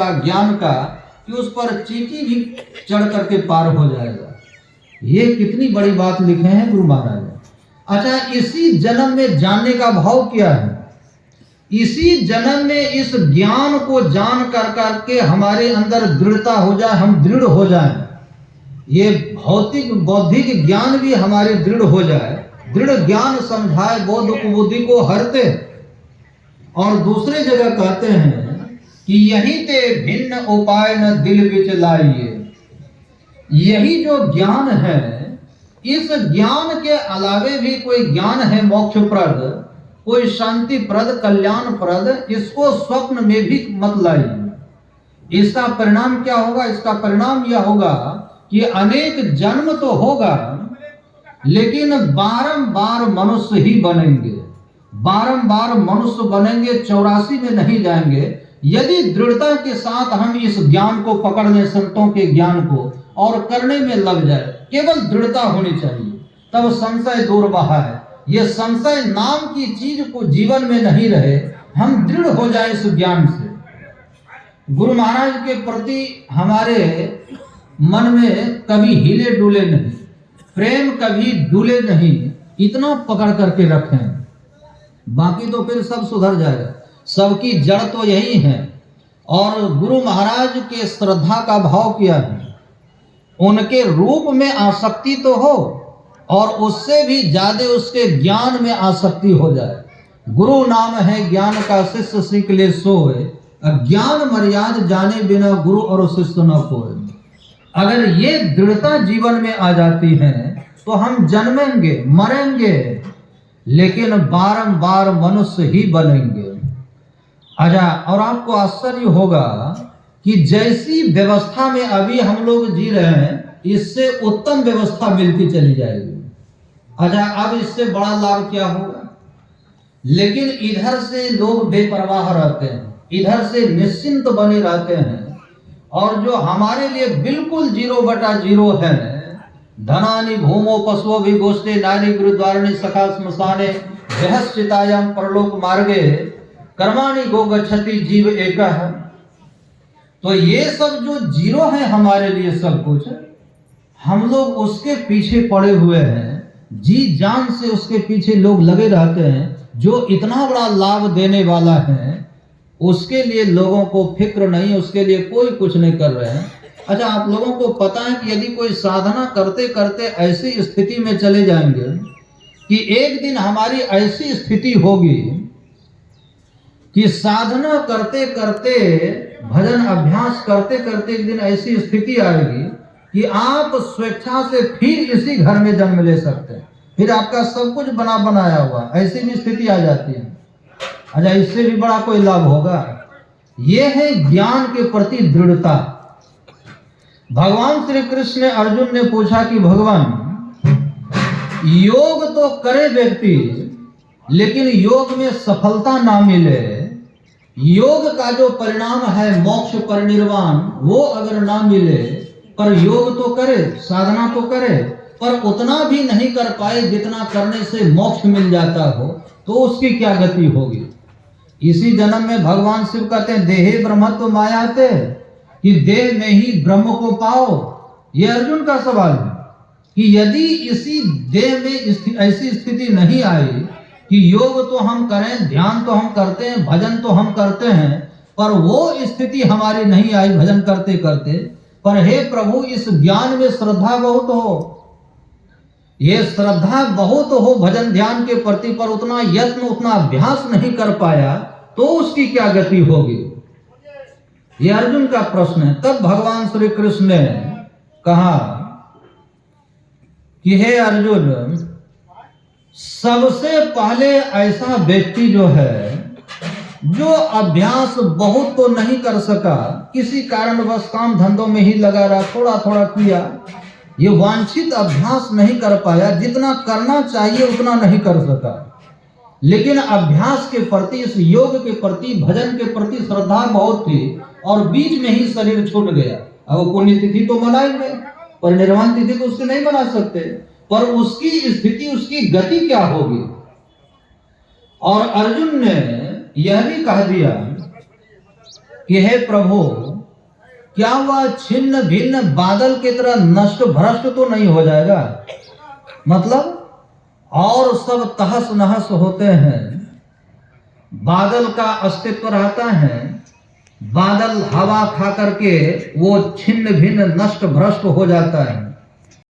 का, ज्ञान का, कि उस पर चींटी भी चढ़ करके पार हो जाएगा। ये कितनी बड़ी बात लिखे हैं गुरु महाराज। अच्छा, इसी जन्म में जानने का भाव क्या है? इसी जन्म में इस ज्ञान को जान कर करके हमारे अंदर दृढ़ता हो जाए, हम दृढ़ हो जाएं। ये भौतिक बौद्धिक ज्ञान भी हमारे दृढ़ हो जाए। दृढ़ ज्ञान समझाए बोध कुबुद्धि को हरते। और दूसरे जगह कहते हैं कि यही ते भिन्न उपाय न दिल विच लाइए। यही जो ज्ञान है, इस ज्ञान के अलावे भी कोई ज्ञान है मोक्षप्रद, कोई शांतिप्रद, कल्याणप्रद, इसको स्वप्न में भी मत लाइए। इसका परिणाम क्या होगा? इसका परिणाम यह होगा कि अनेक जन्म तो होगा, लेकिन बारंबार मनुष्य ही बनेंगे, बारंबार मनुष्य बनेंगे, 84 में नहीं जाएंगे। यदि दृढ़ता के साथ हम इस ज्ञान को पकड़ लें, संतों के ज्ञान को, और करने में लग जाए, केवल दृढ़ता होनी चाहिए, तब संशय दूर बहा है। ये संशय नाम की चीज को जीवन में नहीं रहे, हम दृढ़ हो जाए इस ज्ञान से। गुरु महाराज के प्रति हमारे मन में कभी हिले डुले नहीं, प्रेम कभी डुले नहीं, इतना पकड़ करके रखें, बाकी तो फिर सब सुधर जाएगा। सबकी जड़ तो यही है। और गुरु महाराज के श्रद्धा का भाव क्या है? उनके रूप में आसक्ति तो हो, और उससे भी ज्यादा उसके ज्ञान में आसक्ति हो जाए। गुरु नाम है ज्ञान का, शिष्य सीख ले सोए, ज्ञान मर्याद जाने बिना गुरु और शिष्य न कोई। अगर ये दृढ़ता जीवन में आ जाती है तो हम जन्मेंगे, मरेंगे, लेकिन बारंबार मनुष्य ही बनेंगे। अच्छा, और आपको आश्चर्य होगा कि जैसी व्यवस्था में अभी हम लोग जी रहे हैं, इससे उत्तम व्यवस्था मिलती चली जाएगी। अच्छा, अब इससे बड़ा लाभ क्या होगा? लेकिन इधर से लोग बेपरवाह रहते हैं, इधर से निश्चिंत बने रहते हैं, और जो हमारे लिए बिल्कुल 0/0 है, धनानि भूमो पशुओ भी गोष्ठे नारी गुरुद्वारणी सखा स्मशाने बृहस्पतियाम परलोक मार्गे कर्माणि गो गच्छति जीव एकः। तो ये सब जो 0 है हमारे लिए सब कुछ, हम लोग उसके पीछे पड़े हुए हैं, जी जान से उसके पीछे लोग लगे रहते हैं। जो इतना बड़ा लाभ देने वाला है, उसके लिए लोगों को फिक्र नहीं, उसके लिए कोई कुछ नहीं कर रहे हैं। अच्छा, आप लोगों को पता है कि यदि कोई साधना करते करते ऐसी स्थिति में चले जाएंगे कि एक दिन हमारी ऐसी स्थिति होगी कि साधना करते करते, भजन अभ्यास करते करते एक दिन ऐसी स्थिति आएगी कि आप स्वेच्छा से फिर इसी घर में जन्म ले सकते हैं, फिर आपका सब कुछ बना बनाया हुआ, ऐसी भी स्थिति आ जाती है। अच्छा, इससे भी बड़ा कोई लाभ होगा? यह है ज्ञान के प्रति दृढ़ता। भगवान श्री कृष्ण ने, अर्जुन ने पूछा कि भगवान, योग तो करे व्यक्ति, लेकिन योग में सफलता ना मिले, योग का जो परिणाम है मोक्ष परिनिर्वाण, वो अगर ना मिले, पर योग तो करे, साधना तो करे, पर उतना भी नहीं कर पाए जितना करने से मोक्ष मिल जाता हो, तो उसकी क्या गति होगी? इसी जन्म में भगवान शिव कहते हैं देहे ब्रह्मत्व मायाते, कि देह में ही ब्रह्म को पाओ। ये अर्जुन का सवाल है कि यदि इसी देह में ऐसी स्थिति नहीं आई कि योग तो हम करें, ध्यान तो हम करते हैं, भजन तो हम करते हैं, पर वो स्थिति हमारी नहीं आई भजन करते करते, पर हे प्रभु इस ज्ञान में श्रद्धा बहुत हो, ये श्रद्धा बहुत हो भजन ध्यान के प्रति, पर उतना यत्न, उतना अभ्यास नहीं कर पाया, तो उसकी क्या गति होगी? ये अर्जुन का प्रश्न है। तब भगवान श्री कृष्ण ने कहा कि हे अर्जुन, सबसे पहले ऐसा व्यक्ति जो है, जो अभ्यास बहुत तो नहीं कर सका, किसी कारणवश काम धंधों में ही लगा रहा, थोड़ा थोड़ा किया, ये वांछित अभ्यास नहीं कर पाया, जितना करना चाहिए उतना नहीं कर सका, लेकिन अभ्यास के प्रति, इस योग के प्रति, भजन के प्रति श्रद्धा बहुत थी, और बीच में ही शरीर छूट गया। अब पुण्य तिथि तो मनाएंगे, पर निर्वाण तिथि को उसकी नहीं बना सकते, पर उसकी स्थिति, उसकी गति क्या होगी? और अर्जुन ने यह भी कह दिया कि हे प्रभु, क्या वह छिन्न भिन्न बादल की तरह नष्ट भ्रष्ट तो नहीं हो जाएगा? मतलब और सब तहस नहस होते हैं, बादल का अस्तित्व रहता है, बादल हवा खा करके वो छिन्न भिन्न नष्ट भ्रष्ट हो जाता है,